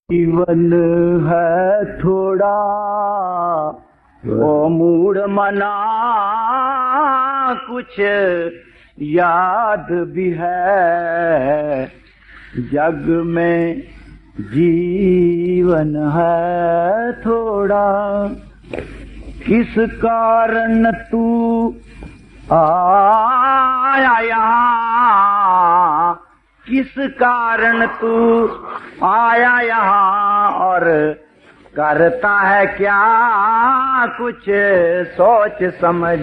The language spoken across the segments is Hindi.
जीवन है थोड़ा ओ मूड मना, कुछ याद भी है। जग में जीवन है थोड़ा, किस कारण तू आया यहाँ, किस कारण तू आया यहाँ, और करता है क्या कुछ सोच समझ।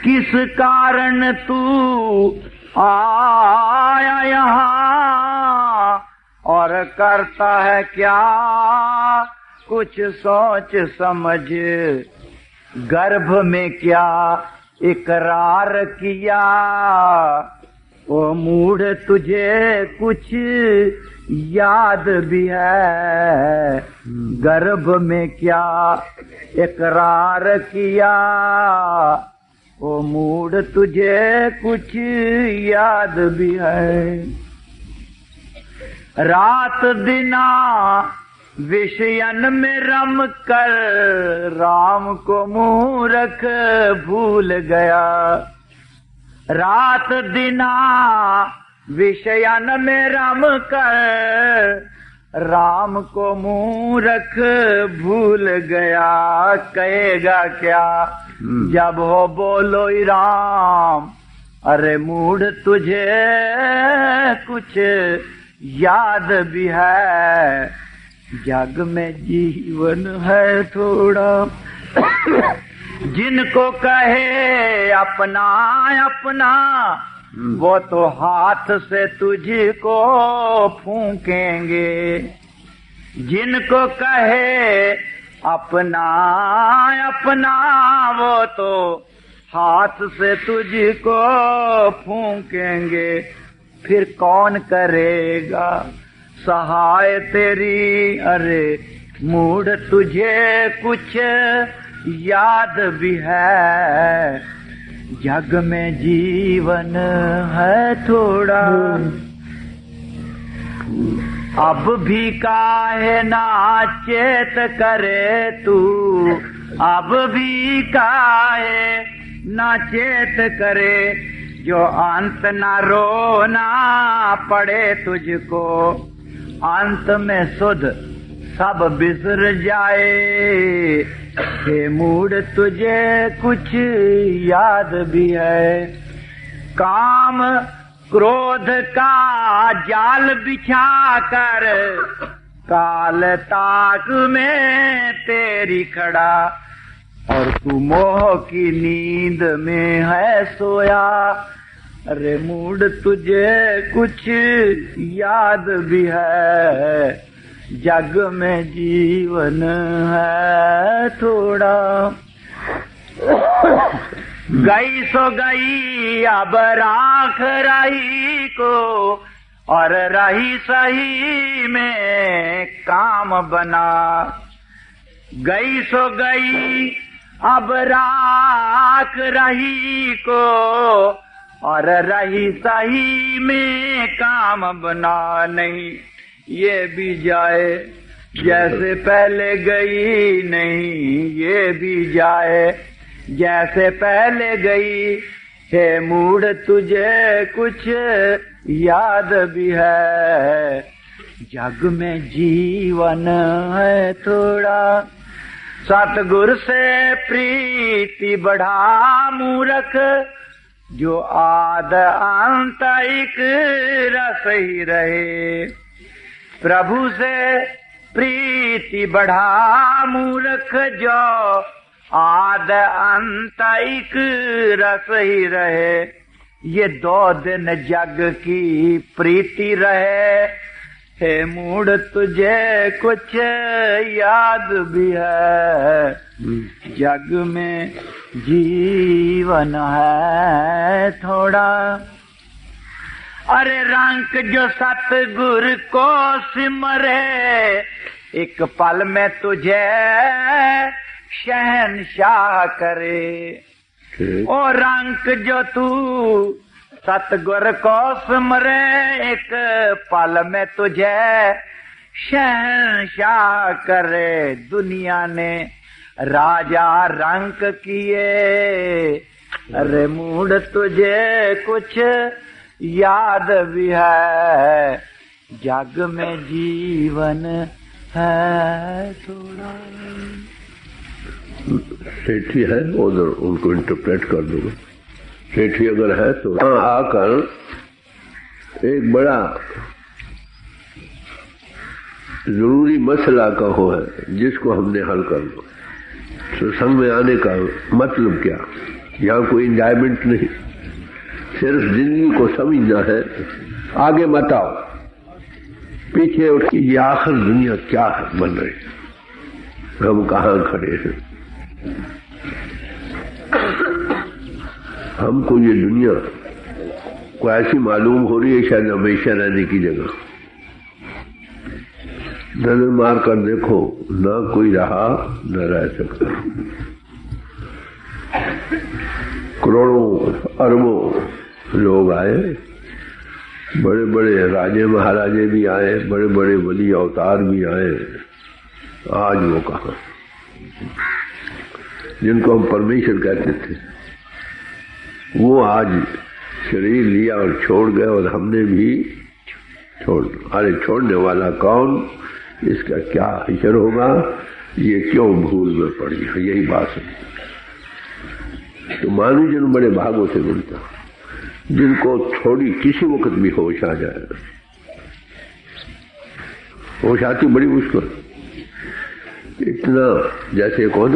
किस कारण तू आया यहाँ, और करता है क्या कुछ सोच समझ। गर्भ में क्या इकरार किया, ओ मूढ़ तुझे कुछ याद भी है। गर्भ में क्या इकरार किया, ओ मूढ़ तुझे कुछ याद भी है। रात दिना विषयन में रम कर, राम को मूर्ख भूल गया। रात दिना विषयन में रम कर, राम को मूर्ख भूल गया। कहेगा क्या जब हो बोलो राम, अरे मूढ़ तुझे कुछ याद भी है। जग में जीवन है थोड़ा, जिनको कहे अपना अपना, वो तो हाथ से तुझको फूंकेंगे। जिनको कहे अपना अपना, वो तो हाथ से तुझको फूंकेंगे। फिर कौन करेगा सहाय तेरी, अरे मूढ़ तुझे कुछ याद भी है। जग में जीवन है थोड़ा, अब भी काहे ना चेत करे तू, अब भी काहे ना चेत करे। जो अंत ना रोना पड़े तुझको, अंत में सुध सब बिसर जाए। हे मूढ़ तुझे कुछ याद भी है। काम क्रोध का जाल बिछा कर, काल ताक में तेरी खड़ा, और तू मोह की नींद में है सोया। अरे मूढ़ तुझे कुछ याद भी है। जग में जीवन है थोड़ा, गई सो गई अब राख रही को, और रही सही में काम बना। गई सो गई अब राख रही को, और रही सही में काम बना। नहीं ये भी जाए जैसे पहले गई, नहीं ये भी जाए जैसे पहले गई। हे मूढ़ तुझे कुछ याद भी है। जग में जीवन है थोड़ा, सतगुर से प्रीति बढ़ा मूर्ख, जो आद अंत एक रस ही रहे। प्रभु से प्रीति बढ़ा मूर्ख, जो आद अंत एक रस ही रहे। ये 2 दिन जग की प्रीति रहे। हे मूढ़ तुझे कुछ याद भी है। जग में जीवन है थोड़ा, अरे रंग जो सतगुर को सिमरे, एक पल में तुझे शहंशाह करे। ओ रंग जो तू सतगुर को सिमरे एक पल में तुझे शहंशाह करे। दुनिया ने राजा रंक किए, अरे मूड तुझे कुछ याद भी है, जग में जीवन है थोड़ा। सेठी है उधर, उनको इंटरप्रेट कर दूंगा। सेठी अगर है तो आकर एक बड़ा जरूरी मसला का हो है जिसको हमने हल कर लो। सत्संग में आने का मतलब क्या? यहाँ कोई एंजॉयमेंट नहीं, सिर्फ जिंदगी को समझना है। आगे बताओ, पीछे उठ के ये आखिर दुनिया क्या है बन रही, हम कहाँ खड़े हैं। हमको ये दुनिया को ऐसी मालूम हो रही है शायद हमेशा रहने की जगह। नजर मार कर देखो, ना कोई रहा न रह सकता। करोड़ों अरबों लोग आए, बड़े बड़े राजे महाराजे भी आए, बड़े बड़े वली अवतार भी आए। आज वो कहाँ, जिनको हम परमेश्वर कहते थे, वो आज शरीर लिया और छोड़ गए, और हमने भी छोड़। अरे छोड़ने वाला कौन, इसका क्या हशर होगा, ये क्यों भूल में पड़ी है, यही बात है। तो मानव जन बड़े भागों से मिलता, जिनको थोड़ी किसी वक्त भी होश आ जाए। होश आती बड़ी मुश्किल। इतना जैसे कौन,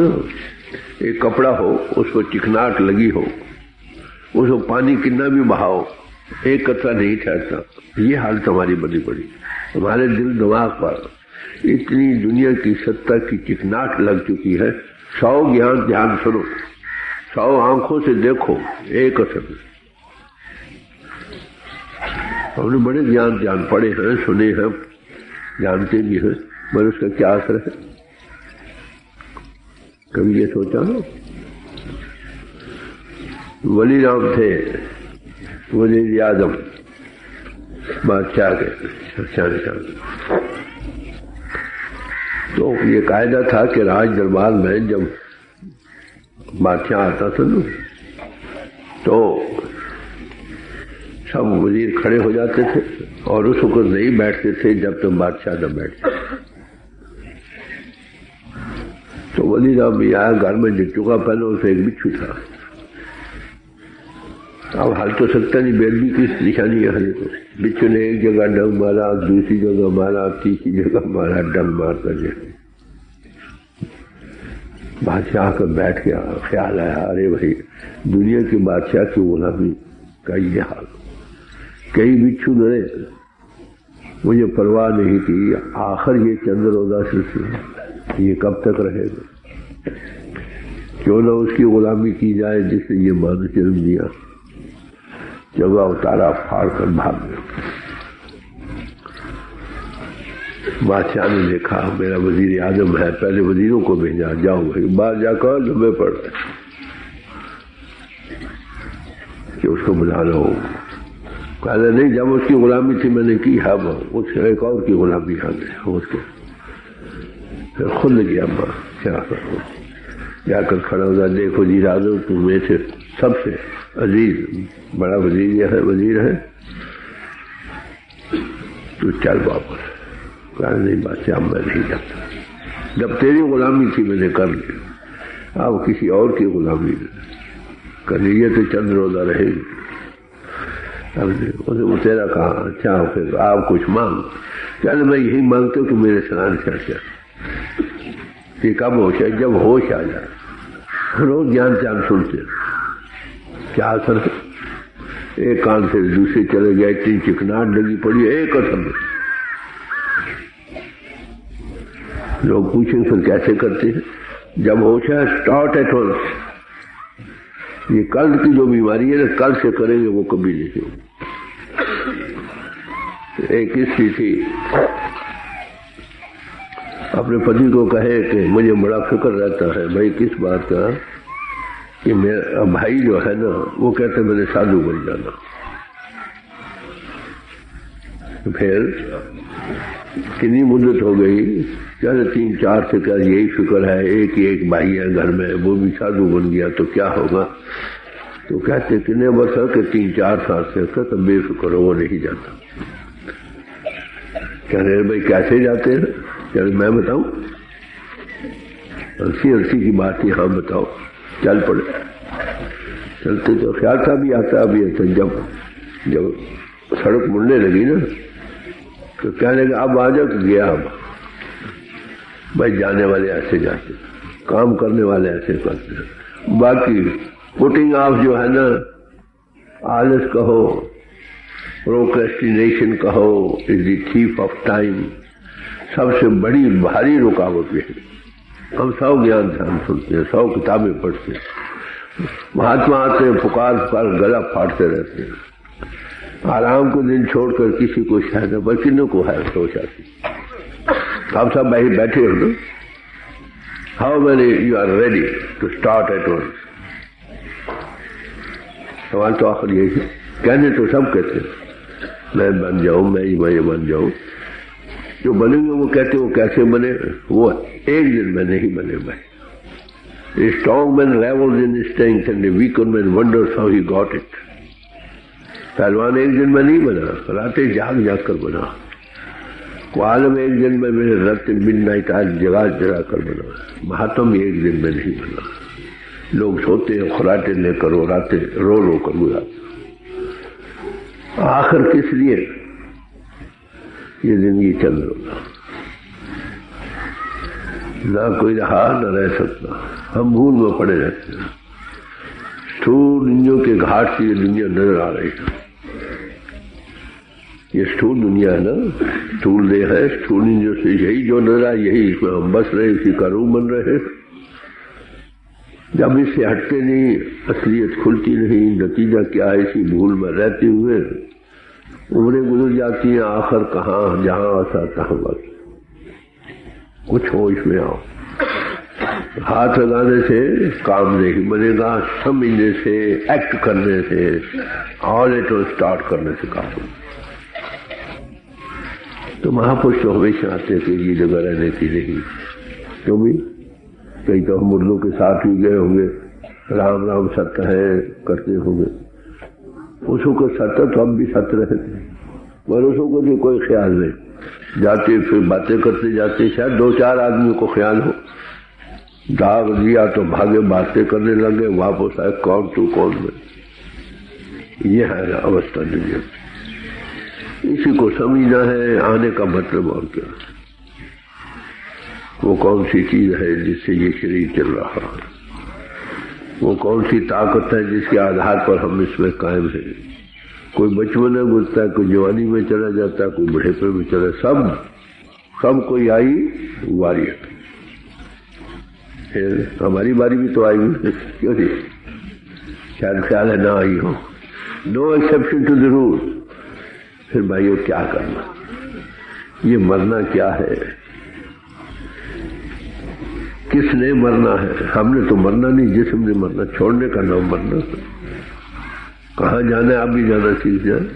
एक कपड़ा हो, उसको चिकनाट लगी हो, उसको पानी कितना भी बहाओ, एक कतरा नहीं ठहरता। ये हालत हमारी बड़ी बड़ी, हमारे दिल दिमाग पर इतनी दुनिया की सत्ता की चिकनाट लग चुकी है। 100 ज्ञान ध्यान सुनो, 100 आंखों से देखो, एक असर। हमने बड़े ज्ञान पढ़े हैं, सुने हैं, जानते भी हैं, मगर उसका क्या असर है? कभी ये सोचा ना? वली राम थे, वजीर आजम बादशाह के, तो ये कायदा था कि राज दरबार में जब बादशाह आता था ना, तो सब वजीर खड़े हो जाते थे और उस वक्त नहीं बैठते थे जब तक बादशाह न बैठते। तो वली राम भी आया, घर में जिट्टू का पहले उसे एक बिच्छू था। अब हाल तो सकता नहीं, बेदबी की निशानी है। तो बिच्छू ने एक जगह डंग मारा, दूसरी जगह मारा, तीसरी जगह मारा, डंग मारता गया। बादशाह का बैठ गया, ख्याल आया, अरे भाई दुनिया के बादशाह की गुलामी का ये हाल। कई बिच्छू लड़े, मुझे परवाह नहीं थी, आखिर ये चंद्रोदय सिलसिला ये कब तक रहेगा? क्यों ना उसकी गुलामी की जाए जिससे ये मानव जन्म दिया। जगह उतारा, फाड़ कर भाग गया। बादशाह ने देखा मेरा वजीर आजम है, पहले वजीरों को भेजा, जाओ भाई बाहर जाकर लंबे पड़ कि उसको बुला लो। कहते नहीं, जब उसकी गुलामी थी मैंने की है, वो उससे एक और की गुलामी आ गई उसको। फिर खुद गया, माँ क्या करो, जाकर खड़ा हो, देखो वजीर आजम तुम्हें से सबसे अजीज बड़ा वजीर है, तो चल वापस। कहा नहीं बादशाह, मैं नहीं जाता, जब तेरी गुलामी थी मैंने कर ली, अब किसी और की गुलामी कर ली, ये तो चंद्रोदय रहेगी। अब तेरा कहा, अच्छा फिर आप कुछ मांग। कहने मैं यही मांगता हूँ कि मेरे स्नान चर्चा कि कब होश है, जब होश आ जाए। रोज ज्ञान ध्यान सुनते, क्या असर है? एक कान से दूसरे चले गए, इतनी चिकनाट लगी पड़ी, एक असर में। लोग पूछेंगे फिर कैसे करते हैं? जब होश है, स्टार्ट एट वंस। ये कल की जो बीमारी है ना, कल से करेंगे वो कभी नहीं होगी। एक स्त्री थी, अपने पति को कहे कि मुझे बड़ा फिक्र रहता है। भाई किस बात का? कि मेरा भाई जो है ना, वो कहते मैंने साधु बन जाना। फिर कितनी मुद्दत हो गई, चल 3-4 से कर, यही फिक्र है, एक भाई है घर में, वो भी साधु बन गया तो क्या होगा। तो कहते कितने वर्ष के 3-4 साल से, तो बेफिक्र हो, वो नहीं जाता। कह रहे भाई कैसे जाते हैं? चल मैं बताऊं, हंसी की बात ही, हाँ बताओ। चल पड़े, चलते तो ख्याल था भी आता भी आता। जब सड़क मुड़ने लगी ना तो क्या लगा, अब आ जाओ। तो गया। अब भाई जाने वाले ऐसे जाते, काम करने वाले ऐसे करते। बाकी पुटिंग ऑफ जो है ना, आलस कहो, प्रोक्रेस्टिनेशन कहो, is the thief of time, सबसे बड़ी भारी रुकावट है। हम 100 ज्ञान ध्यान सुनते हैं, 100 किताबें पढ़ते हैं, महात्मा आते हैं, पुकार गला फाड़ते रहते हैं। आराम को दिन छोड़कर किसी को शायद, बल्कि को है सोच आती। आप सब भाई बैठे हो ना, how many you are ready to start at once? सवाल तो आखिर यही है। कहने तो सब कहते हैं मैं बन जाऊं, मैं ये बन जाऊं। जो बनेंगे वो कहते वो कैसे बने, वो एक दिन में नहीं बने भाई। A strong man revels in his strength and a weaker man wonders how he got it. पहलवान एक दिन में नहीं बना, रातें जाग कर बना। आलम एक दिन में मेरे रात मिडनाइट आज जगा कर बना। महात्मा एक दिन में नहीं बना। लोग सोते हैं खुराटे लेकर, वो रातें रो कर गुजारते। आखिर किस लिए ये जिंदगी चल रहा, ना कोई रहा न रह सकता। हम भूल में पड़े रहते हैं। स्थूल इंद्रियों के घाट से ये दुनिया नजर आ रही है। ये स्थूल दुनिया है ना, स्थूल देह है, स्थूल इंद्रियों से यही जो नजर आए, यही इसमें हम बस रहे, इसी का रूप बन रहे। जब इससे हटते नहीं, असलियत खुलती नहीं, नतीजा क्या है, इसी भूल में रहते हुए उम्रें गुजर जाती हैं। आखिर कहाँ, जहां आसा तहां बस। कुछ हो इसमें आओ। हाथ लगाने से काम नहीं बनेगा, समझने से, एक्ट करने से, ऑल इट स्टार्ट करने से काम होगा। तो महापुरुष तो हमेशा आते थे ये जगह रहने की नहीं। क्यों भी कई तो मुर्दों के साथ भी गए होंगे, राम राम सत्य है करते होंगे। उसों को सत्य तो हम भी सत्य रहे थे, पर उसों को भी कोई ख्याल नहीं। जाते फिर बातें करते जाते, शायद 2-4 आदमियों को ख्याल हो, दाग दिया तो भागे, बातें करने लगे, वापस आए कौन तू कौन में। यह है अवस्था दुनिया। इसी को समझना है। आने का मतलब और क्या, वो कौन सी चीज है जिससे ये शरीर चल रहा है, वो कौन सी ताकत है जिसके आधार पर हम इसमें कायम है। कोई बचपन में गुजरता है, कोई जवानी में चला जाता है, कोई बुढ़ेपे में चला, सब कोई आई वारी है। फिर हमारी बारी भी तो आई, क्यों नहीं? शायद ख्याल है ना आई हो। No exception to the rule. फिर भाइयों क्या करना, ये मरना क्या है, किसने मरना है? हमने तो मरना नहीं, जिस्म ने मरना। छोड़ने का नाम मरना। कहाँ जाना है, आप भी जाना सीख जाए।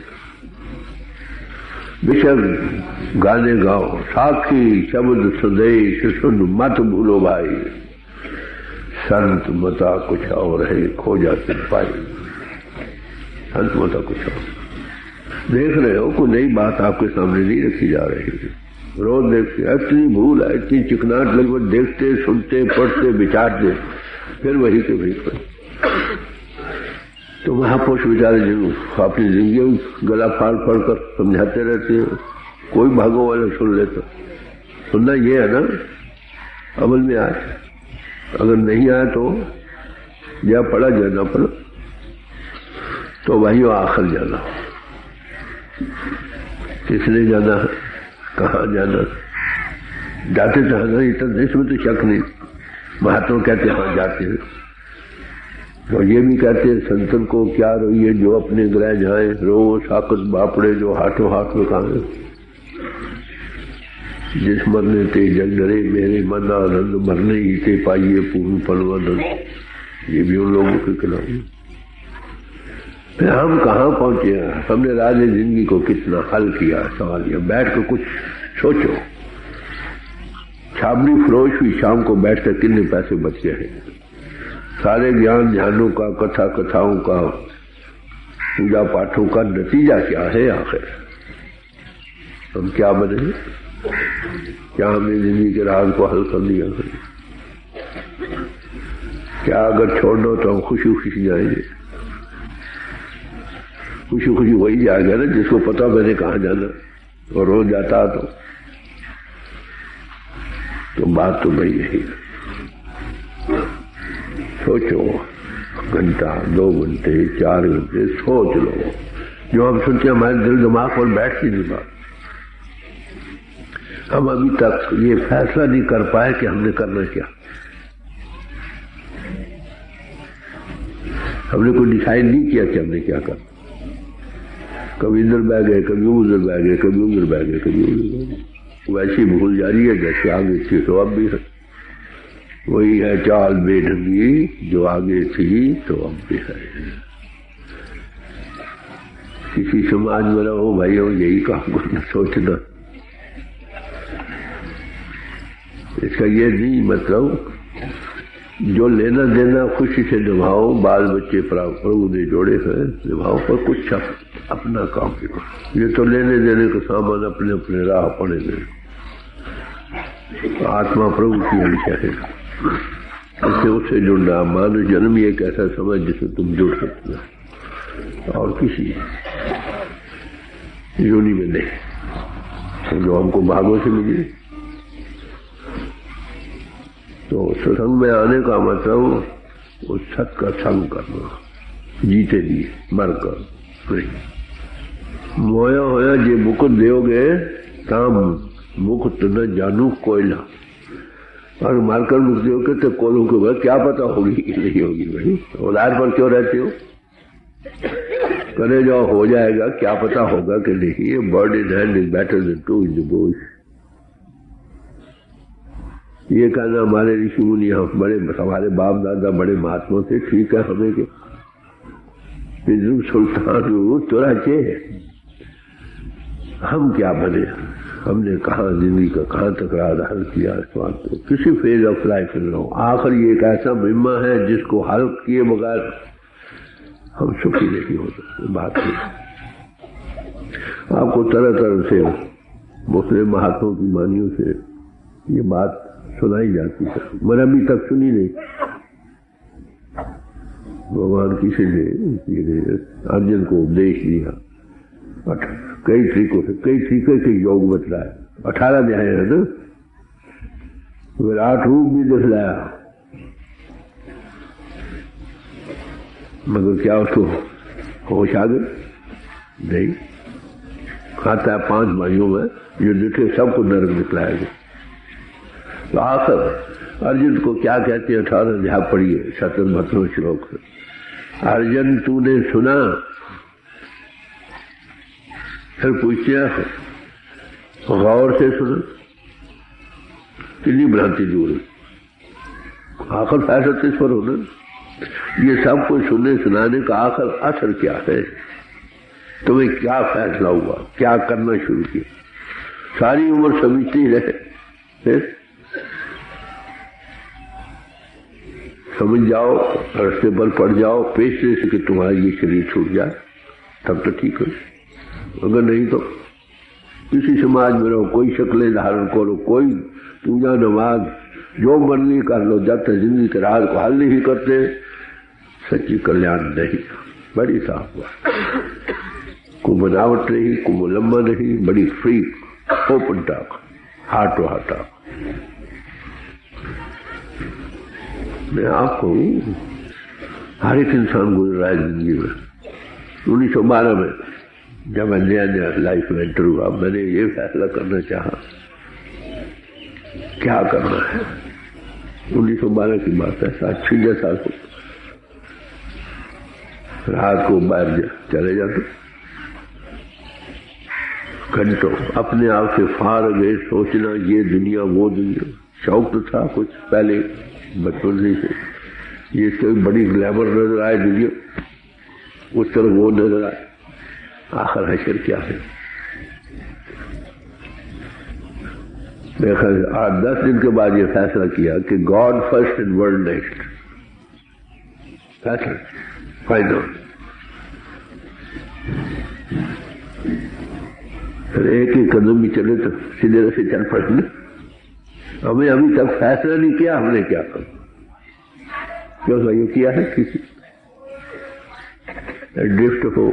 विषय गाने गाओ, साखी शब्द संदेश सुन मत भूलो भाई, संत मता कुछ और है खो जाते पाई। संत मता कुछ और। देख रहे हो कोई नई बात आपके सामने नहीं रखी जा रही है। रोज देखते, इतनी भूल है, इतनी चिकनाट लगभग, देखते सुनते पढ़ते विचारते, फिर वही के वही पर। तो महापुरुष बेचारे जो अपनी जिंदगी गला फाड़ कर समझाते रहते हैं, कोई भागो वाले सुन लेता। सुनना ये है ना, अमल में आए। अगर नहीं आया तो या पड़ा जाना पड़ा, तो वही आखिर जाना। किसने जाना है, कहाँ जाना, जाते चाहना, इसमें तो शक नहीं। महात्मा कहते हाँ जाते हैं, और ये भी कहते हैं संतन को क्या रोइए जो अपने ग्रह जाए, रो साकत बापड़े जो हाथों हाथ में खाए। जिस मरने ते जग डरे मेरे मन आनंद, मरने ही ते पाइए पूर्ण पलवानंद। ये भी उन लोगों के खिलाफ। हम कहाँ पहुंचे हैं? हमने राजे जिंदगी को कितना हल किया सवाल। ये बैठ कर कुछ सोचो। छाबड़ी फरोश हुई, शाम को बैठकर कितने पैसे बच गए हैं? सारे ज्ञान ध्यानों का, कथा कथाओं का, पूजा पाठों का नतीजा क्या है आखिर? हम क्या बने? क्या हमने जिंदगी के राज को हल कर दिया? क्या अगर छोड़ना तो हम खुशी खुशी जाएंगे? खुशी खुशी वही जाएगा ना जिसको पता मैंने कहाँ जाना, और रोज जाता तो बात तो नहीं यही। सोचो, घंटा, 2 घंटे, 4 घंटे सोच लो। जो हम सुनते हैं हमारे दिल दिमाग पर बैठती नहीं बात। हम अभी तक ये फैसला नहीं कर पाए कि हमने करना क्या। हमने कोई डिसाइड नहीं किया कि हमने क्या करना। कभी इधर बह गए, कभी उधर बह गए, कभी उधर बह गए, कभी उधर बह गए। वैसी भूल जारी है जैसे आगे थी तो अब भी है। वही है चाल बेढंगी जो आगे थी तो अब भी है। किसी समाज में रहो भाई, हो यही काम करना, सोचना। इसका ये नहीं मतलब जो लेना देना खुशी से निभाओ, बाल बच्चे प्रभु ने जोड़े हैं निभाओ, पर कुछ अपना काम करो। ये तो लेने देने का सामान अपने अपने राह पड़े दे। आत्मा प्रभु की हल चाहेगा, इससे उससे जुड़ना। मानव जन्म ही एक ऐसा समय जिसमें तुम जुड़ सकते हो और किसी योनि में नहीं। जो हमको भागों से मिली, तो सत्संग में आने का मतलब उस सत का संग करना, जीते दिए मरकर नहीं। मोया होया जे मुकुट दोगे ताम मुकुट न जानू कोयला, और मारकर मुख दोगे तो कोयलों के बाद क्या पता होगी कि नहीं होगी। भाई उधार पर क्यों रहते हो? करे जाओ, हो जाएगा, क्या पता होगा कि नहीं। ये bird in hand is better than 2 in the Bush. ये कहना हमारे ऋषि मुनि, बड़े हमारे बाप दादा बड़े महात्मा थे, ठीक है। हमें के सुल्तान तोरा चे, हम क्या बने? हमने कहा जिंदगी का कहां तक हल किया सवाल को। किसी फेज ऑफ लाइफ में रहो, आखिर ये एक ऐसा महिमा है जिसको हल किए बगैर हम सुखी नहीं हो सकते। बात है आपको तरह तरह से मुस्लिम महात्माओं की वाणियों से ये बात सुनाई जाती है, मैंने अभी तक सुनी नहीं। भगवान किसी ने अर्जुन को उपदेश दिया कई तरीकों से, कई तरीके के योग बतलाया। 18 अध्याय है ना, विराट रूप भी दिखलाया, मगर क्या उसको होश आ गई? नहीं। खाता है 5 भाइयों में जो दिखे सबको नरक दिखलाया गया। तो आखिर अर्जुन को क्या कहते हैं? 18 अध्याय पढ़िए 17 श्लोक से। अर्जुन तूने सुना? फिर पूछते हैं गौर से सुना, कितनी भ्रांति दूर है। आखिर फैसला तो इस पर होना, ये सब कुछ सुनने सुनाने का आखिर असर क्या है? तुम्हें क्या फैसला हुआ? क्या करना शुरू किया? सारी उम्र समझते ही रहे, समझ जाओ, रास्ते पर पड़ जाओ, पेशे से कि तुम्हारा ये शरीर छूट जाए, तब तो ठीक है। अगर नहीं तो किसी समाज में रहो, कोई शक्लें धारण करो, कोई पूजा नमाज जो मर्जी कर लो, जब तक जिंदगी के राज को हल नहीं करते सच्ची कल्याण नहीं। बड़ी साफ बात, को बनावट नहीं, को मुलम्मा नहीं, बड़ी free open talk, heart to heart talk. मैं आपको हर एक इंसान गुजर रहा है जिंदगी में। 1912 में जब मैं नया नया लाइफ में एंटर हुआ, मैंने ये फैसला करना चाहा क्या करना है। 1912 की बात है, 7-6 साल हो। रात को बाहर चले जाते घंटों, अपने आप से फार गए, सोचना ये दुनिया वो दुनिया। शौक तो था कुछ पहले बचपन से, ये कोई बड़ी ग्लैमर नजर आए दुनिया, उस तरफ वो नजर आए, आखिर हशर क्या है। देखा 8-10 दिन के बाद ये फैसला किया कि God first and world next, फैसला फाइनल। फिर एक ही कदम भी चले तो सीधे से चल पड़े। हमें अभी तक फैसला नहीं किया हमने क्या कर, क्यों ये किया है किसी ड्रिफ्ट हो,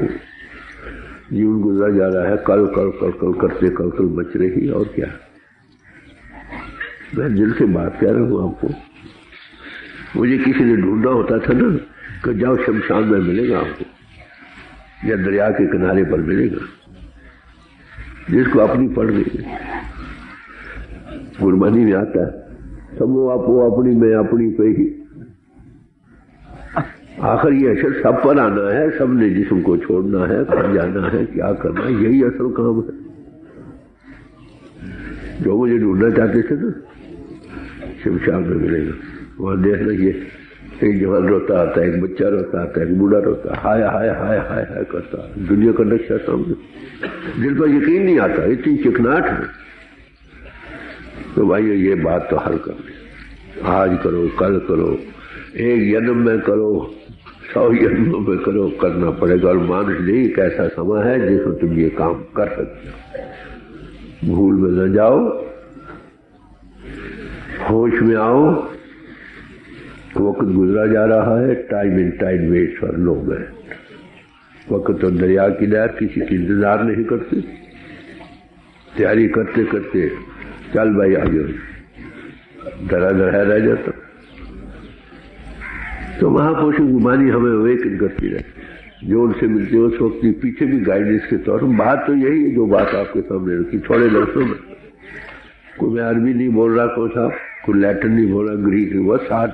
जीवन गुजरा जा रहा है, कल कल कल कल करते कल कल बच रही, और क्या। मैं दिल से बात कह रहा हूं आपको। मुझे किसी ने ढूंढना होता था ना कि जाओ शमशान में मिलेगा आपको या दरिया के किनारे पर मिलेगा, जिसको अपनी पड़ गई। गुरबानी में आता है सब वो आप वो अपनी मैं अपनी पे ही। आखिर ये असल सब पर आना है, सबने जिस्म को छोड़ना है, कर जाना है, क्या करना है, यही असल काम है। जो मुझे ढूंढना चाहते थे ना शमशान में मिलेगा, वहां देख लीजिए एक जवान रोता आता है, एक बच्चा रोता आता है, एक बूढ़ा रोता, हाय हाय हाय हाय हाय करता, दुनिया का नक्शा सामने, दिल पर यकीन नहीं आता, इतनी चिकनाहट है। तो भाई ये बात तो हल कर ले, आज करो कल करो, एक जन्म में करो 100 जन्मों में करो, करना पड़ेगा। और मानुष नहीं एक ऐसा समय है जिसमें तुम ये काम कर सकते हो। भूल में न जाओ, होश में आओ, वक्त गुजरा जा रहा है, time in time waste for no man. वक्त तो दरिया की लहर, किसी की इंतजार नहीं करते, तैयारी करते करते चल भाई आगे, धराधर है रह जाता। तो महापुरुष की गुरबानी हमें अवेकन करती रहती, जो उनसे मिलते हो उस वक्त पीछे भी गाइडेंस के तौर पर। बात तो यही है जो बात आपके सामने रखी, थोड़े लफ्जों में। कोई मैं अरबी नहीं बोल रहा, कोई था कोई लैटिन नहीं बोल रहा, ग्रीक नहीं, बस साथ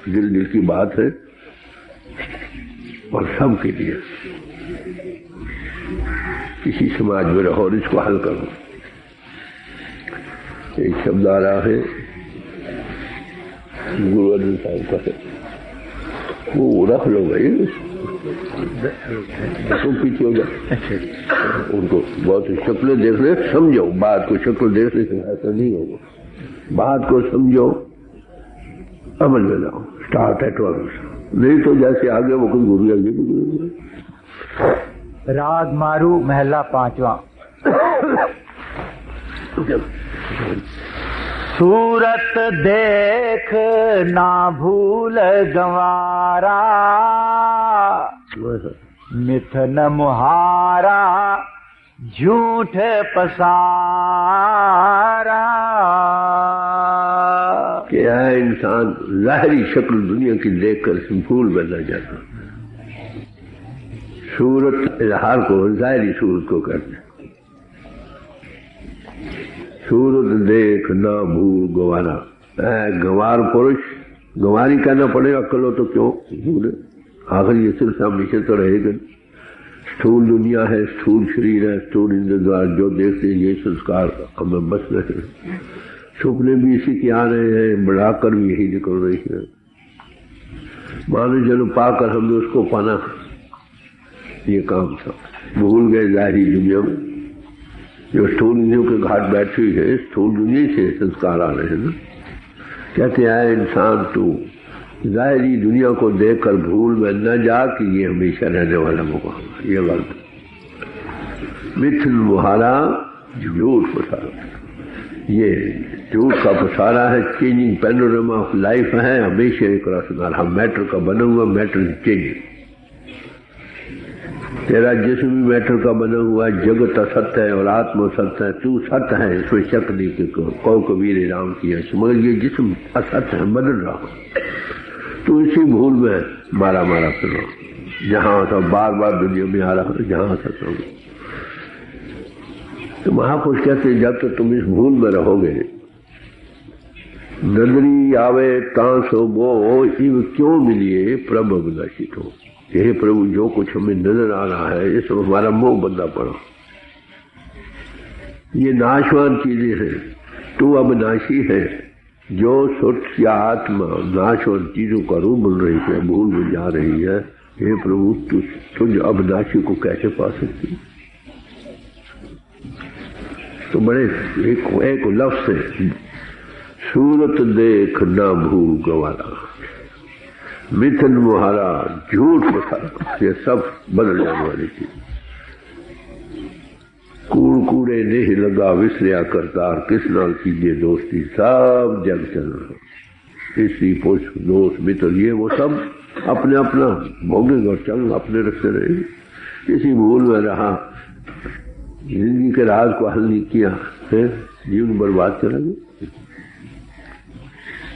दिल की बात है और सबके लिए। किसी समाज में रहो और इसको हल करो। एक शब्द आ रहा है गुरु अर्जुन साहब का है, वो रख लो भाई, तुम पीछे हो जाओ। उनको बहुत शक्लें देखने समझो, बात को शक्ल देखने से ऐसा नहीं होगा। बात को समझो, अमल में लाओ, स्टार्ट एट वंस, नहीं तो जैसे आगे वो कुछ गुरु आगे भी गुरु। राग मारू महला 5वां। सूरत देख ना भूल गंवारा, मिथन मुहारा झूठ पसारा। क्या है इंसान ज़ाहिरी शक्ल दुनिया की देखकर भूल बदला जाता। सूरत इजहार को ज़ाहिरी सूरत को करते, सूरत देख ना भूल गंवारा। गंवार पुरुष, गंवारी कहना पड़ेगा, अक्ल हो तो क्यों भूले, आखिर ये सिर्फ हमेशा तो रहेगा। स्थूल दुनिया है, स्थूल शरीर है, स्थूल इंद्र द्वार जो देखते हैं ये संस्कार हमें बस रहे हैं। सपने भी इसी के आ रहे हैं, बढ़ाकर भी यही निकल रही है। मानो जन्म पाकर हमने उसको पाना, ये काम था। भूल गए ज़ाहिरी दुनिया में, जो स्थूल इंद्रियों के घाट बैठी हुई है, स्थूल दुनिया से संस्कार आ रहे हैं ना। कहते हैं इंसान तू ज़ाहिरी दुनिया को देखकर भूल में न जा कि ये हमेशा रहने वाला मुकाम है, ये गलत। मिथ्या मुहारा झूठ पसारा, ये झूठ का पसारा है। चेंजिंग पैनोरामा ऑफ लाइफ है, हमेशा एक रास्ता। हम मैटर का बना हुआ, मैटर चेंजिंग। तेरा जिस्म भी मैटर का बना हुआ है, जगत असत्य है और आत्मा सत्य है, तू सत्य है, इसमें शक नहीं कि कौ कबीर राम किया, मगर ये जिस्म असत्य है, बदल रहा। तो इसी भूल में मारा मारा फिर रहा, जहां था बार बार दुनिया में आ रहा, जहां था तो। तो महापुरुष कहते जब तक तुम इस भूल में रहोगे, नजरी आवे तांसो वो इव क्यों मिलिए प्रभु अभिलाषित हो। हे प्रभु, जो कुछ हमें नजर आ रहा है इसमें हमारा मोह बंधा पड़ा, ये नाशवान चीजें हैं, तू अब नाशी है। जो सुट या आत्मा नाशवान चीजों का रूप बन रही है, भूल में जा रही है, हे प्रभु तुझ अविनाशी को कैसे पा सकती? तो बड़े एक लफ्ज से सूरत देख ना भूल गवारा, मिथन मुहारा, झूठ पसारा, ये सब बदल जाने वाली चीज। कूड़ कूड़े नहीं लगा विसरिया करतार, किस नाल कीजिए दोस्ती, सब जग चल रहा। इसी पुष दोस्त मित्र ये वो सब अपने अपना भोगेंगे और चल अपने रखते रहेंगे। इसी भूल में रहा, जिंदगी के राज को हल नहीं किया है, जीवन बर्बाद चला गया।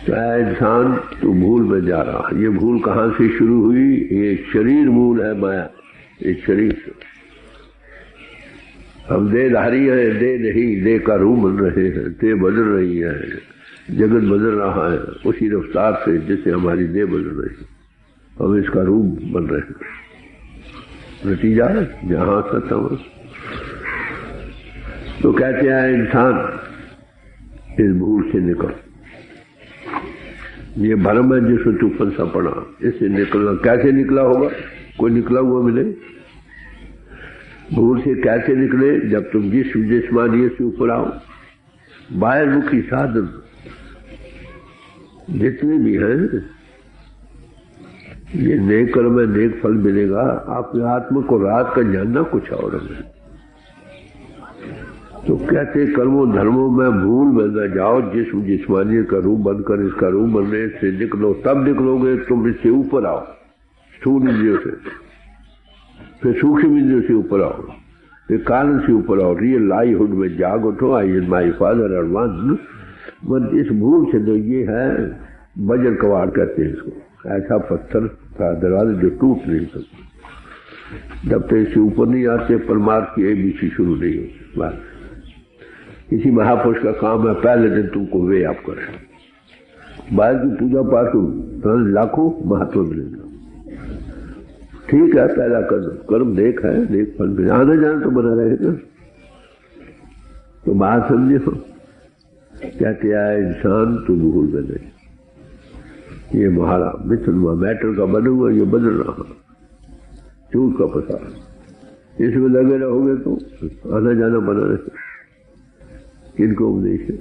चाहे इंसान तो भूल में जा रहा। ये भूल कहाँ से शुरू हुई? ये शरीर मूल है माया, ये शरीर से। हम देहधारी हैं, देह नहीं, देह का रूप बन रहे हैं, देह बदल रही है, जगत बदल रहा है उसी रफ्तार से जिससे हमारी देह बदल रही है, हम इसका रूप बन रहे हैं। नतीजा है जहां सत्संग। तो कहते हैं इंसान इस भूल से निकल, ये भ्रम है जिसमें तू फंसा पड़ा, इससे निकलना। कैसे निकला होगा? कोई निकला हुआ मिले? भूल से कैसे निकले? जब तुम जिस जिस्मानियत से ऊपर आओ। बाहरमुखी साधन जितने भी हैं, ये नेक कर्म है, नेक फल मिलेगा। आपके आत्मा को रात का जानना कुछ और है। तो कहते कर्मों धर्मों में भूल में न जाओ, जिस्मानियत का रूप बनकर इसका रूप बनने से निकलो। तब निकलोगे तुम इससे ऊपर आओ, स्थूल इंद्रियों से, फिर सूक्ष्म इंद्रियों से ऊपर आओ, फिर कारण से ऊपर आओ। रियल लाइहुड में जाग उठो। आई एम माई फादर और वन। इस भूल से तो ये है वज्र कवाड़ कहते हैं इसको, ऐसा पत्थर था दरवाजा जो टूट नहीं सकता। जब तक इससे ऊपर नहीं आते परमार्थ की एबीसी शुरू नहीं होती। बस किसी महापुरुष का काम है पहले दिन तुमको वे आप करें। बाहर की पूजा पाठ को लाखों महत्व मिलेगा। ठीक है, पहला कर्म देख है, देख फल मिले, आना जाना तो बना रहेगा। तो बात समझो, कहते आए इंसान तो भूल में नहीं। ये महारा मित्र मैटर का बना हुआ, ये बदल रहा, झूठ का पसार। इसमें लगे रहोगे तो आना जाना बना रहेगा। किनको उपदेश है?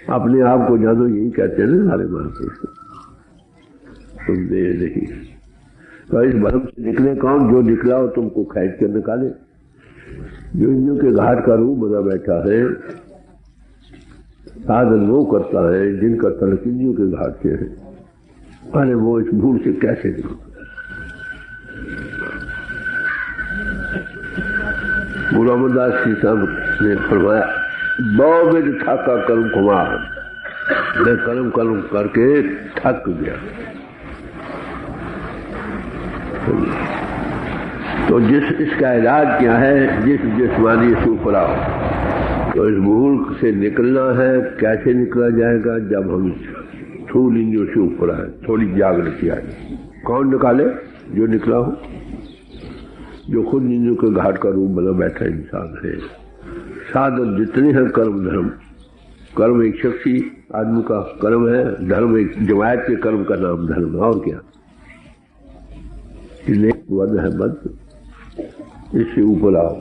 अपने आप को जानो, यही कहते हैं ना सारे महापुरुष। तुम दे नहीं तो इस भ्रम से निकले कौन? जो निकला हो तुमको खींच कर निकाले। जो इंद्रियों के घाट का रूप बना बैठा है, साधन वो करता है जिनका तलक इंद्रियों के घाट से है। अरे वो इस भूल से कैसे निकले? गुरु अमरदास जी साहब ने फरमाया, बहुविध ठाका कर्म कुमार, मैं कर्म कर्म करके थक गया। तो इसका इलाज क्या है? जिस्मानी से ऊपर आओ। तो इस भूल से निकलना है। कैसे निकला जाएगा? जब हम स्थूल इंद्रियों से ऊपर आए, थोड़ी जागृति आए। कौन निकाले? जो निकला हो, जो खुद इंद्रियों के घाट का रूप बना बैठा इंसान है। साधन जितने हैं कर्म धर्म, कर्म एक शख्सी आदमी का कर्म है, धर्म एक जमायत के कर्म का नाम धर्म है। और क्या? वध है बद। इससे ऊपर आओ।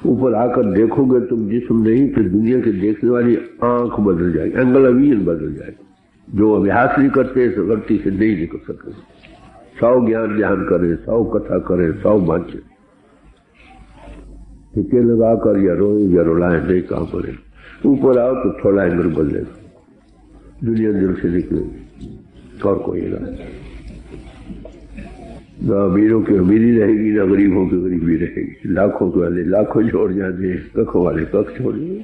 ऊपर आकर देखोगे तुम जिस्म नहीं, फिर दुनिया के देखने वाली आंख बदल जाएगी, एंगल ऑफ विजन बदल जाएगी। जो अभ्यास नहीं करते इस गलती से नहीं निकल सकते। 100 ज्ञान ध्यान करें, 100 कथा करें, 100 बांचे, टिके लगाकर या रोए या रुलाए, नहीं काम करे। ऊपर आओ तो थोड़ा एंगल बदलेगा, दुनिया दिल से निकलेगी और कोई ना। ना अमीरों की अमीरी रहेगी, ना गरीबों की गरीबी रहेगी। लाखों के वाले लाखों छोड़ जाते, कखों वाले कख छोड़ जाते।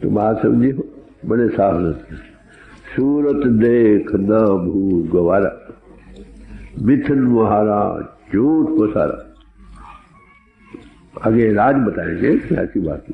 तो बात समझे हो, बड़े सावधान। सूरत देख ना भूल गवारा, मिथन मुहारा, झूठ पसारा। आगे राज बताएंगे ऐसी बात।